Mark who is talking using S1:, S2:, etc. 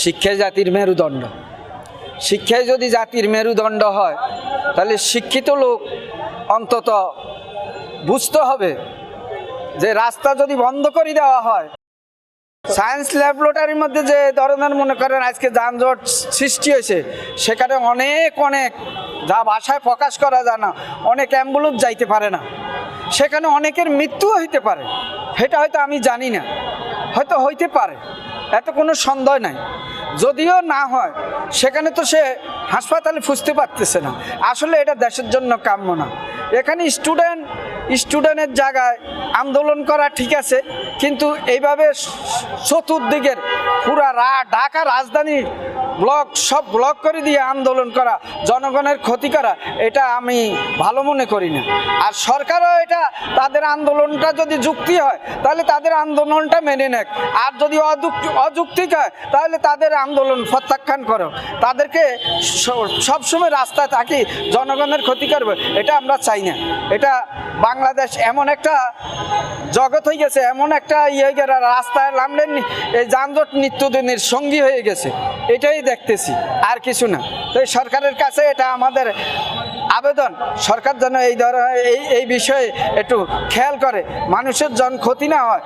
S1: শিক্ষাই জাতির মেরুদণ্ড। শিক্ষাই যদি জাতির মেরুদণ্ড হয় তাহলে শিক্ষিত লোক অন্তত বুঝতে হবে যে রাস্তা যদি বন্ধ করে দেওয়া হয়, সায়েন্স ল্যাবরেটরির মধ্যে যে ধরনের মনে করেন আজকে যানজট সৃষ্টি হয়েছে, সেখানে অনেক যা ভাষায় প্রকাশ করা যায় না, অনেক অ্যাম্বুলেন্স যাইতে পারে না, সেখানে অনেকের মৃত্যুও হইতে পারে। সেটা হয়তো আমি জানি না, হয়তো হইতে পারে, এত কোনো সন্দেহ নাই। যদিও না হয় সেখানে তো সে হাসপাতালে ফুসতে পারতেছে না। আসলে এটা দেশের জন্য কাম্য না। এখানে স্টুডেন্টের জায়গায় আন্দোলন করা ঠিক আছে, কিন্তু এইভাবে চতুর্দিকের পুরা ঢাকা রাজধানী সব ব্লক করে দিয়ে আন্দোলন করা, জনগণের ক্ষতি করা, এটা আমি ভালো মনে করি না। আর সরকারও এটা তাদের আন্দোলনটা যদি যুক্তি হয় তাহলে তাদের আন্দোলনটা মেনে নেক, আর যদি অযৌক্তিক হয় তাহলে তাদের আন্দোলন প্রত্যাখ্যান করো। তাদেরকে সবসময় রাস্তায় থাকি জনগণের ক্ষতি করবে, এটা আমরা চাই না। এটা বাংলাদেশ এমন একটা জগৎ হয়ে গেছে, এমন একটা হয়ে গেছে, রাস্তায় নামলেন এই যানজট নিত্যদিনের সঙ্গী হয়ে গেছে। এটাই দেখতেছি, আর কিছু না। তো এই সরকারের কাছে এটা আমাদের আবেদন, সরকার যেন এই বিষয়ে একটু খেয়াল করে, মানুষের ক্ষতি না হয়।